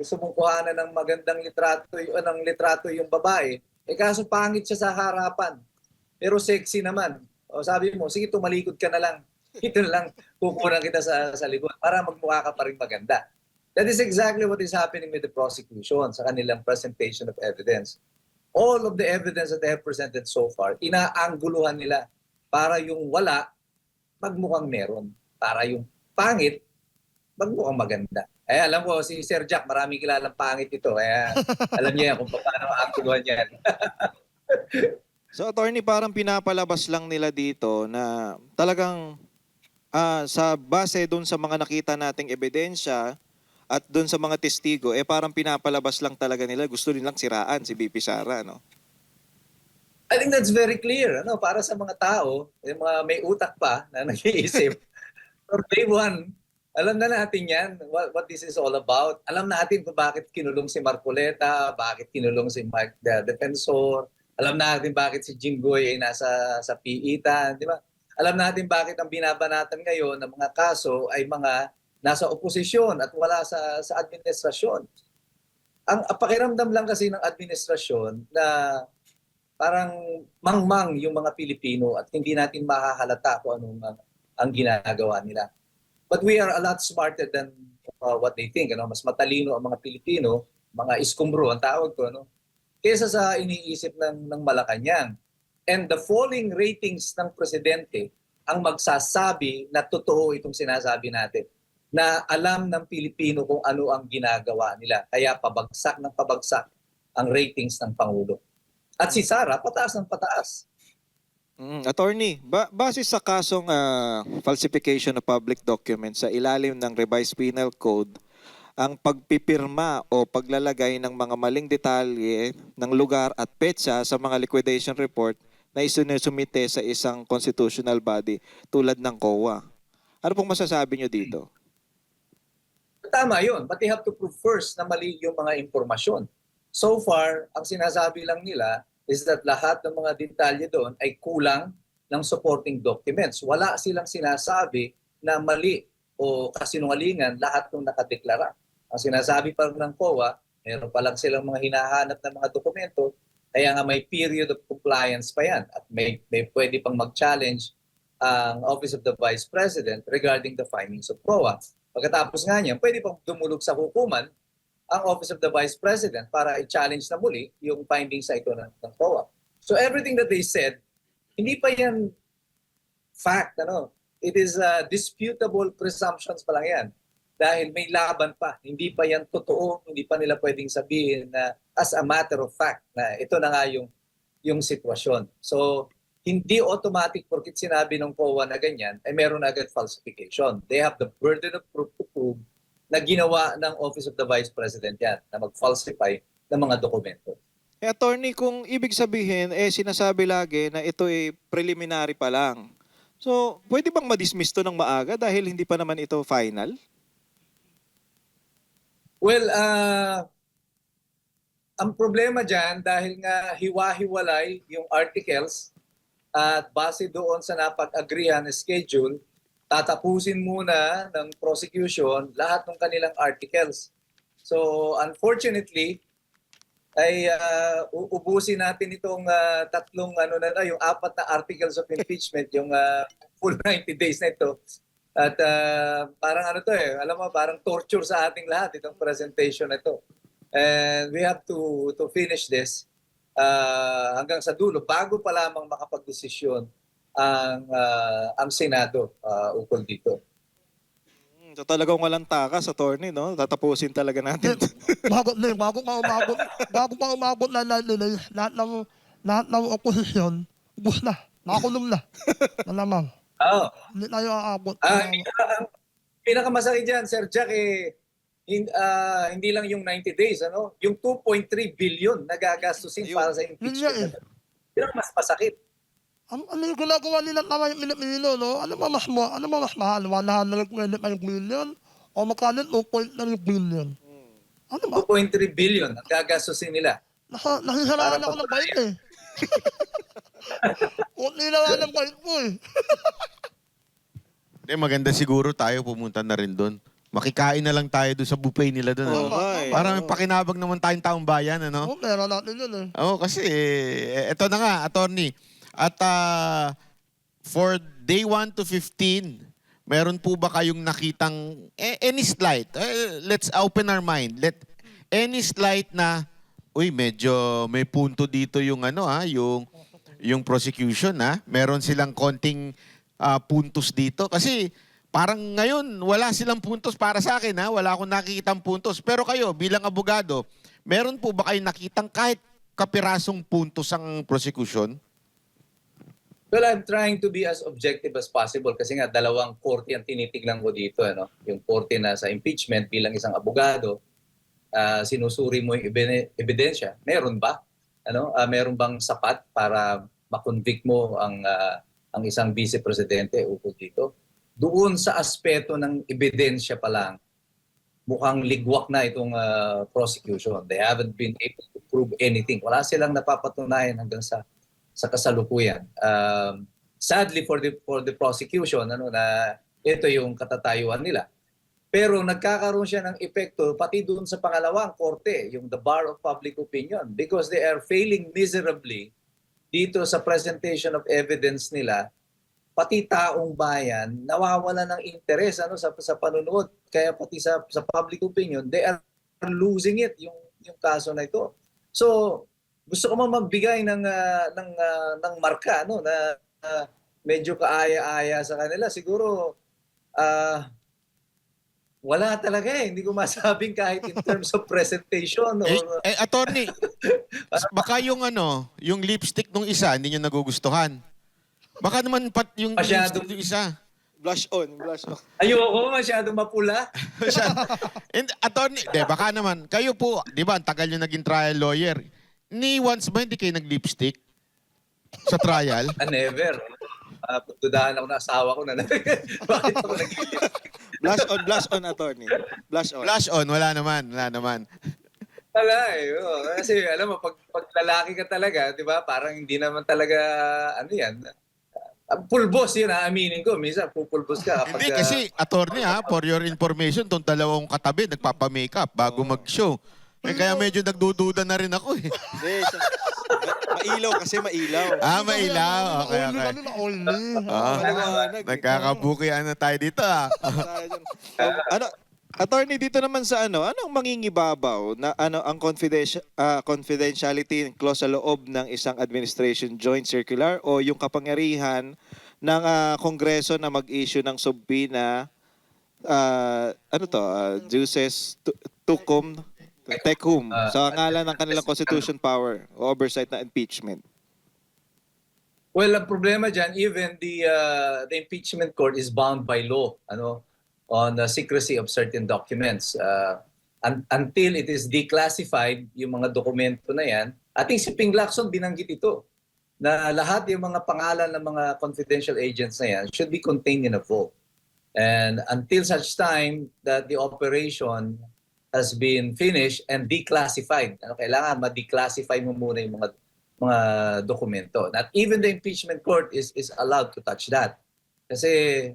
gusto mong kuhanan ng magandang litrato, ng litrato yung babae, kaso pangit siya sa harapan. Pero sexy naman. O sabi mo, sige tumalikod ka na lang. Ito na lang, kukunan kita sa likod para magmukha ka pa rin maganda. That is exactly what is happening with the prosecution sa kanilang presentation of evidence. All of the evidence that they have presented so far, inaangguluhan nila para yung wala, magmukhang meron. Para yung pangit, magmukhang maganda. Alam ko, si Sir Jack, maraming kilalang pangit ito. Kaya alam niya kung paano maangkuluhan yan. So, attorney, parang pinapalabas lang nila dito na talagang sa base doon sa mga nakita nating ebidensya at doon sa mga testigo, parang pinapalabas lang talaga nila. Gusto nilang siraan si BP Sara, no? I think that's very clear. Para sa mga tao, yung mga may utak pa na nag-iisip, from day one, alam na natin yan, what this is all about. Alam natin kung bakit kinulong si Marcoleta, bakit kinulong si Mike the Defensor. Alam natin bakit si Jinggoy ay nasa sa piitan, di ba? Alam natin bakit ang binabanatan ngayon ng mga kaso ay mga nasa oposisyon at wala sa administrasyon. Ang pakiramdam lang kasi ng administrasyon na parang mangmang yung mga Pilipino at hindi natin mahahalata kung anong ang ginagawa nila. But we are a lot smarter than what they think. Mas matalino ang mga Pilipino, mga iskumbro ang tawag ko, kaysa sa iniisip ng Malacanang. And the falling ratings ng presidente ang magsasabi na totoo itong sinasabi natin, na alam ng Pilipino kung ano ang ginagawa nila. Kaya pabagsak ng pabagsak ang ratings ng Pangulo. At si Sara, pataas ng pataas. Attorney, base sa kasong falsification of public documents sa ilalim ng Revised Penal Code, ang pagpipirma o paglalagay ng mga maling detalye ng lugar at petsa sa mga liquidation report na isinusumite sa isang constitutional body tulad ng COA. Ano pong masasabi nyo dito? Tama yun, but they have to prove first na mali yung mga impormasyon. So far, ang sinasabi lang nila is that lahat ng mga detalye doon ay kulang ng supporting documents. Wala silang sinasabi na mali o kasinungalingan lahat ng nakadeklara. Ang sinasabi pa ng COA, meron pa lang silang mga hinahanap na mga dokumento, kaya nga may period of compliance pa yan at may pwede pang mag-challenge ang Office of the Vice President regarding the findings of COA. Pagkatapos nga niya, pwede pang dumulog sa hukuman ang Office of the Vice President para i-challenge na muli yung findings sa ito ng COA. So everything that they said, hindi pa yan fact. It is disputable presumptions pa lang yan. Dahil may laban pa. Hindi pa yan totoo, hindi pa nila pwedeng sabihin na as a matter of fact na ito na nga yung sitwasyon. So hindi automatic porkit sinabi ng COA na ganyan, ay meron agad falsification. They have the burden of proof to prove na ginawa ng Office of the Vice President yan, na mag-falsify ng mga dokumento. Attorney, kung ibig sabihin, sinasabi lagi na ito ay preliminary pa lang. So, pwede bang madismiss to ng maaga dahil hindi pa naman ito final? Well, ang problema dyan, dahil nga hiwa-hiwalay yung articles at base doon sa napag-agreehan na schedule, tatapusin muna ng prosecution lahat ng kanilang articles. So unfortunately, ay uubusin natin itong tatlong yung 4 na articles of impeachment, yung full 90 days na ito. At parang alam mo, parang torture sa ating lahat itong presentation na ito. And we have to finish this hanggang sa dulo bago pa lamang makapagdesisyon ang Senado ukol dito. So talagang walang takas, attorney, no? Tatapusin talaga natin. bago pa umabot na lahat ng oposisyon, ubus na, nakakulong na. Malamang. Oo. Hindi tayo aabot. Ang pinakamasakit dyan, Sir Jack, hindi lang yung 90 days, yung 2.3 billion na gagastusin para sa impeachment. Yun ang mas masakit. Ano yung ginagawa nila tama yung Pilipino, no? Ano ba mas mahal? 125 million? O magkano 2.3 billion? Ano ba? 2.3 billion ang gagastusin nila. Nasisaraan ako ng bait eh. Kunti na nga ng bait mo eh. Maganda siguro tayo pumunta na rin doon. Makikain na lang tayo doon sa buffet nila doon. Oo ano? nga eh. Para may pakinabang naman tayong taong bayan, ano? Oo, pera natin yun eh. Oo, kasi eto na nga, attorney. At for day 1 to 15, meron po ba kayong nakitang any slight? Let's open our mind. Any slight na medyo may punto dito yung yung prosecution Meron silang konting puntos dito kasi parang ngayon wala silang puntos para sa akin Wala akong nakikitang puntos. Pero kayo bilang abogado, meron po ba kayong nakitang kahit kapirasong puntos ang prosecution? Well, I'm trying to be as objective as possible kasi nga dalawang korte ang tinitignan ko dito. Yung korte na sa impeachment bilang isang abogado, sinusuri mo yung ebidensya. Meron ba? Meron bang sapat para makonvict mo ang isang vice presidente ukol dito? Doon sa aspeto ng ebidensya pa lang, mukhang ligwak na itong prosecution. They haven't been able to prove anything. Wala silang napapatunayan hanggang sa kasalukuyan. Sadly for the prosecution, na ito yung katatayuan nila. Pero nagkakaroon siya ng epekto pati doon sa pangalawang korte, yung the bar of public opinion, because they are failing miserably dito sa presentation of evidence nila. Pati taong bayan nawawala ng interes sa panunood, kaya pati sa public opinion they are losing it yung kaso na ito. So gusto ko magbigay ng marka na medyo kaaya-aya sa kanila. Siguro wala talaga hindi ko masabing kahit in terms of presentation or Attorney, baka yung lipstick nung isa hindi niyo nagugustuhan. Baka naman yung Masyado. lipstick nung isa. Blush on, blush on. ayoko masyadong mapula. And attorney, baka naman kayo po, 'di ba, ang tagal niyo naging trial lawyer. Ni once ba hindi kayo nag-lipstick sa trial? Never. Dudahan ako na asawa ko na bakit ako nag-lipstick? Blush on, attorney. Blush on. Flash on, wala naman. Wala kasi alam mo, pag lalaki ka talaga, di ba, parang hindi naman talaga, yan, pulbos yun, aaminin ko. Minsan, pupulbos ka. Kapag, Hindi kasi, attorney for your information, tong dalawang katabi, nagpapa-makeup bago mag-show. Kaya medyo nagdududa na rin ako eh. Hindi, mailaw kasi mailaw. Mailaw. Okay. Only. Nagkakabukian na tayo dito Attorney, dito naman sa anong mangingibabaw na ang confidentiality clause sa loob ng isang administration joint circular o yung kapangyarihan ng Kongreso na mag-issue ng subpoena juices tecum sa ngalan ng kanilang constitution power o oversight na impeachment? Well, ang problema dyan, even the impeachment court is bound by law, on the secrecy of certain documents. Until it is declassified, yung mga dokumento na yan, ating si Ping Lacson binanggit ito, na lahat yung mga pangalan ng mga confidential agents na yan should be contained in a vault. And until such time that the operation has been finished and declassified, kailangan ma-declassify mo muna yung mga dokumento. Not even the impeachment court is allowed to touch that. Kasi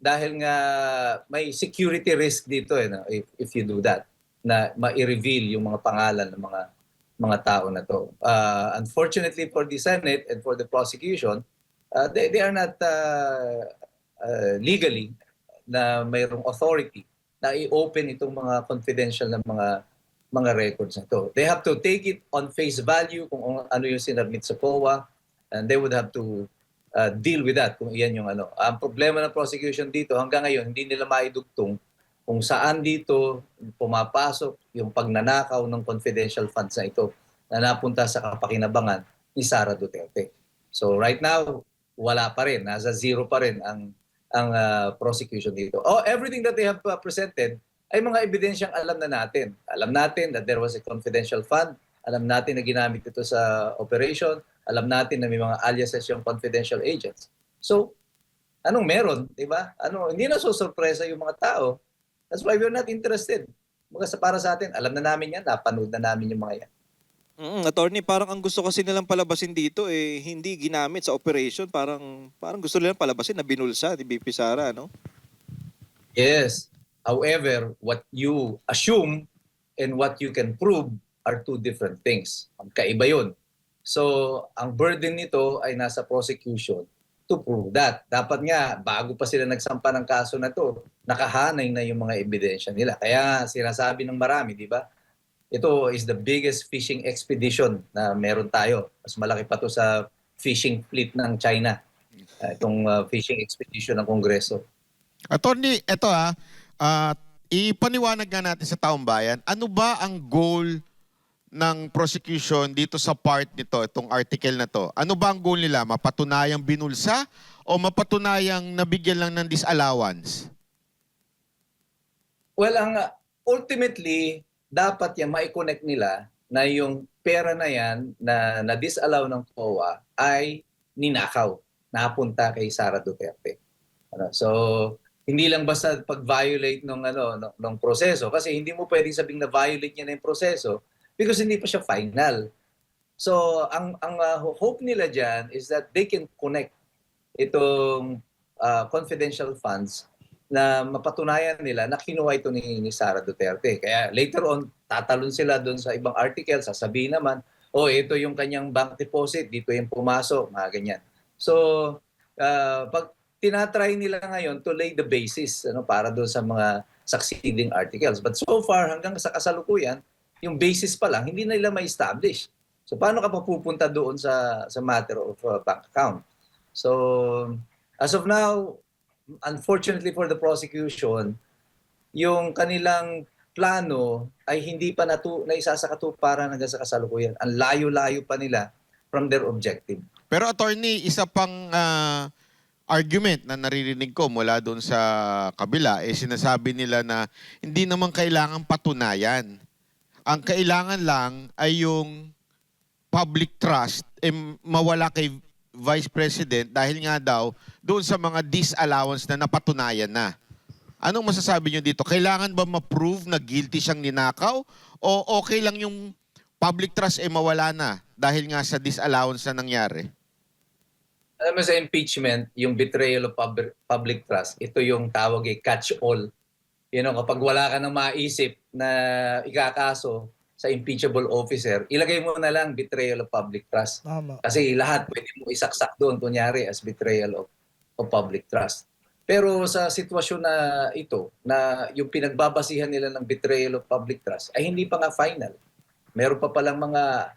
dahil nga may security risk dito if you do that, na ma-reveal yung mga pangalan ng mga tao na to. Unfortunately for the Senate and for the prosecution, they are not legally na mayroong authority na i-open itong mga confidential na mga records na to. They have to take it on face value kung ano yung sinabmit sa COA, and they would have to deal with that kung iyan yung Ang problema ng prosecution dito hanggang ngayon hindi nila maidugtong kung saan dito pumapasok yung pagnanakaw ng confidential funds na ito na napunta sa kapakinabangan ni Sara Duterte. So right now wala pa rin, nasa zero pa rin ang prosecution dito. Everything that they have presented ay mga ebidensyang alam na natin. Alam natin that there was a confidential fund. Alam natin na ginamit ito sa operation. Alam natin na may mga aliases yung confidential agents. So, anong meron? Diba? Hindi na sorpresa yung mga tao. That's why we're not interested. Para sa atin, alam na namin yan. Napanood na namin yung mga yan. Attorney, parang ang gusto kasi nilang palabasin dito hindi ginamit sa operation. Parang gusto nilang palabasin na binulsa ni BP Sara, no? Yes. However, what you assume and what you can prove are two different things. Magkaiba yun. So, ang burden nito ay nasa prosecution to prove that. Dapat nga, bago pa sila nagsampa ng kaso na to, nakahanay na yung mga ebidensya nila. Kaya sinasabi ng marami, di ba? Ito is the biggest fishing expedition na meron tayo. Mas malaki pa to sa fishing fleet ng China. Itong fishing expedition ng Kongreso. Attorney, eto ipaniwanag nga natin sa taong bayan, ano ba ang goal ng prosecution dito sa part nito, itong article na to? Ano ba ang goal nila? Mapatunayang binulsa o mapatunayang nabigyan lang ng disallowance? Well, ultimately, dapat yan mai-connect nila na yung pera na yan na disallow ng COA ay ninakaw, napunta kay Sara Duterte. So, hindi lang basta pag-violate ng proseso kasi hindi mo pwedeng sabing na violate niya na yung proseso because hindi pa siya final. So, ang hope nila diyan is that they can connect itong confidential funds na mapatunayan nila na kinuha ito ni Sara Duterte. Kaya later on, tatalon sila doon sa ibang article, sasabihin naman, oh, ito yung kanyang bank deposit, dito yung pumasok, mga ganyan. So, pag tinatry nila ngayon to lay the basis para doon sa mga succeeding articles. But so far, hanggang sa kasalukuyan, yung basis pa lang, hindi na nila ma-establish. So, paano ka papupunta doon sa matter of bank account? So, as of now, unfortunately for the prosecution, yung kanilang plano ay hindi pa naisasakatuparan hanggang sa kasalukuyan. Ang layo-layo pa nila from their objective. Pero attorney, isa pang argument na naririnig ko mula doon sa kabila, sinasabi nila na hindi naman kailangan patunayan. Ang kailangan lang ay yung public trust mawala kay Vice President dahil nga daw doon sa mga disallowance na napatunayan na. Anong masasabi nyo dito? Kailangan ba ma-prove na guilty siyang ninakaw o okay lang yung public trust mawala na dahil nga sa disallowance na nangyari? Alam mo sa impeachment, yung betrayal of public trust, ito yung tawag catch-all. Kapag wala ka nang maisip na ikakaso sa impeachable officer, ilagay mo na lang betrayal of public trust. Tama. Kasi lahat pwede mo isaksak doon, kunyari, as betrayal of public trust. Pero sa sitwasyon na ito, na yung pinagbabasihan nila ng betrayal of public trust, ay hindi pa nga final. Meron pa palang mga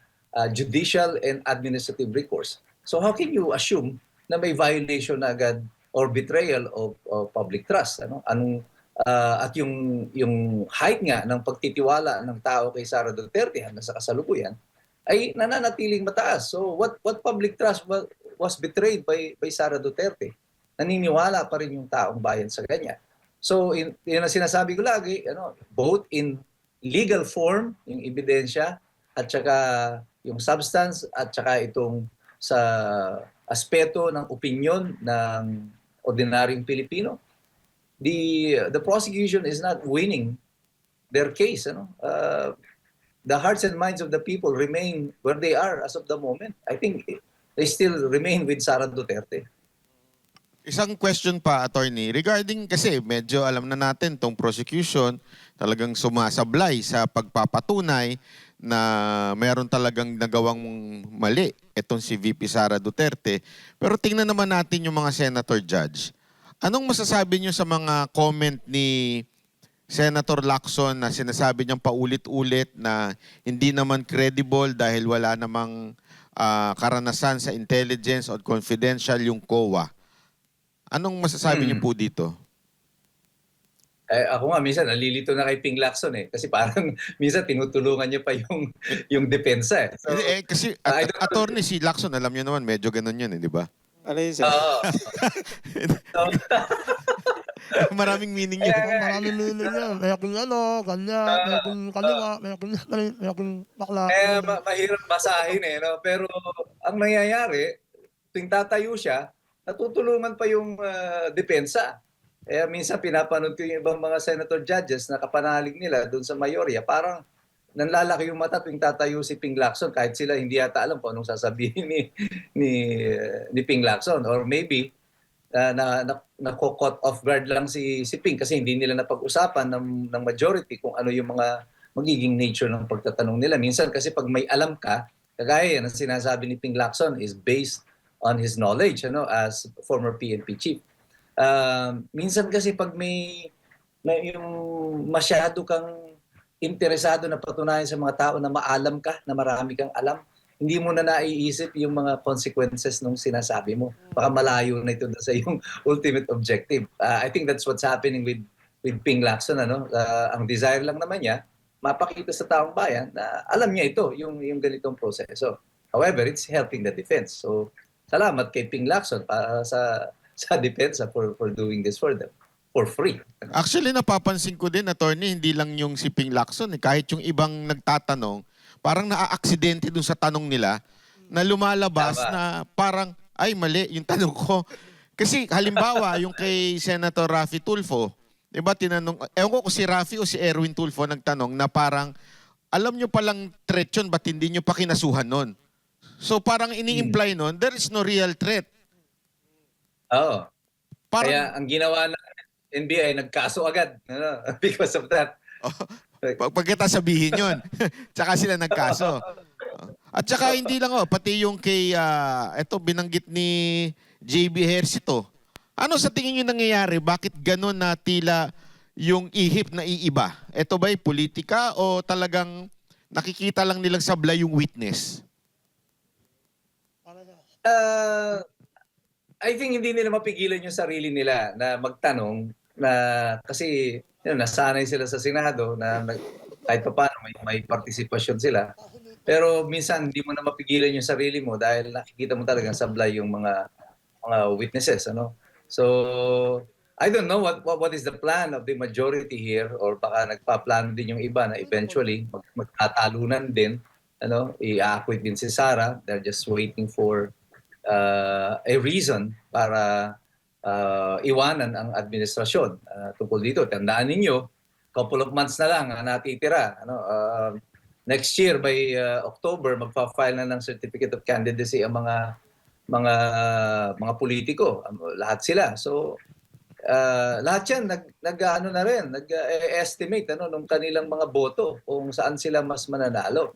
judicial and administrative recourse. So how can you assume na may violation na agad or betrayal of public trust? At yung height nga ng pagtitiwala ng tao kay Sara Duterte hanggang sa kasalukuyan ay nananatiling mataas. So what public trust was betrayed by Sara Duterte? Naniniwala pa rin yung taong bayan sa ganyan. So yun ang sinasabi ko lagi, both in legal form, yung ebidensya, at saka yung substance, at saka itong sa aspeto ng opinyon ng ordinaryong Pilipino, the prosecution is not winning their case. The hearts and minds of the people remain where they are as of the moment. I think they still remain with Sara Duterte. Isang question pa, attorney, regarding kasi medyo alam na natin tong prosecution talagang sumasablay sa pagpapatunay na meron talagang nagawang mali itong si VP Sara Duterte. Pero tingnan naman natin yung mga senator judge. Anong masasabi niyo sa mga comment ni Senator Lacson na sinasabi niyang paulit-ulit na hindi naman credible dahil wala namang karanasan sa intelligence o confidential yung COA? Anong masasabi niyo po dito? Ako nga, minsan nalilito na kay Ping Lacson kasi parang minsan tinutulungan niya pa yung depensa. So, kasi attorney si Lacson, alam niyo naman, medyo ganun yun, di ba? Ano yun, sir? Maraming meaning yun. Maraming meaning yan. May akong ganyan, may akong kaliwa, may akong bakla. Mahirap basahin pero ang nangyayari, tuwing tatayo siya, natutulungan pa yung depensa. Minsan pinapanood ko yung ibang mga senator judges na kapanalig nila doon sa mayorya, parang nanlalaki yung mata tuwing tatayo si Ping Lacson kahit sila hindi yata alam kung anong sasabihin ni Ping Lacson. Or maybe nako-caught off guard lang si Ping kasi hindi nila napag-usapan ng majority kung ano yung mga magiging nature ng pagtatanong nila. Minsan kasi pag may alam ka, kagaya yan, ang sinasabi ni Ping Lacson is based on his knowledge as former PNP chief. Minsan kasi pag may yung masyado kang interesado na patunayan sa mga tao na maalam ka, na marami kang alam, hindi mo na naiisip yung mga consequences ng sinasabi mo. Baka malayo na ito sa yung ultimate objective. I think that's what's happening with Ping Lacson. Ang desire lang naman niya, mapakita sa taong bayan na alam niya ito, yung ganitong proseso. However, it's helping the defense. So, salamat kay Ping Lacson para sa depensa for doing this for them for free. Actually, napapansin ko din, attorney, hindi lang yung si Ping Lacson. Kahit yung ibang nagtatanong, parang naa-aksidente dun sa tanong nila na lumalabas Tama. na parang, ay mali yung tanong ko. Kasi halimbawa, yung kay Senator Raffy Tulfo, di ba tinanong, ewan ko kung si Raffy o si Erwin Tulfo nagtanong na parang, alam nyo palang threat yun, ba't hindi nyo pa kinasuhan nun? So parang ini-imply nun, there is no real threat. Oo. Parang, Kaya ang ginawa ng NBI, nagkaso agad because of that. pagkita sabihin yun, tsaka sila nagkaso. At tsaka hindi lang pati yung kay, eto binanggit ni JB Ejercito. Ano sa tingin nyo nangyayari? Bakit ganun na tila yung ihip na iiba? Ito ba'y politika o talagang nakikita lang nilang sablay yung witness? I think hindi nila mapigilan yung sarili nila na magtanong na kasi nasanay sila sa Senado na kahit pa paano may partisipasyon sila. Pero minsan hindi mo na mapigilan yung sarili mo dahil nakikita mo talagang sablay yung mga witnesses. So, I don't know what is the plan of the majority here or baka nagpaplano din yung iba na eventually magtatalunan din. I-acquit din si Sara. They're just waiting for a reason para iwanan ang administrasyon tungkol dito. Tandaan ninyo, couple of months na lang natitira. Next year by October magfa-file na ng certificate of candidacy ang mga politiko, lahat sila. So lahat 'yan nag-ano na rin, nag-estimate nung kanilang mga boto kung saan sila mas mananalo.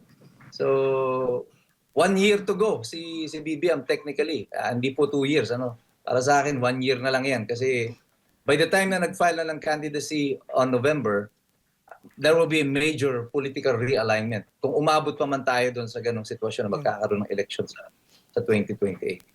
So 1 year to go si BBM technically. Hindi po 2 years. Para sa akin, 1 year na lang yan. Kasi by the time na nag-file na ng candidacy on November, there will be a major political realignment. Kung umabot pa man tayo doon sa ganong sitwasyon na magkakaroon ng election sa 2028.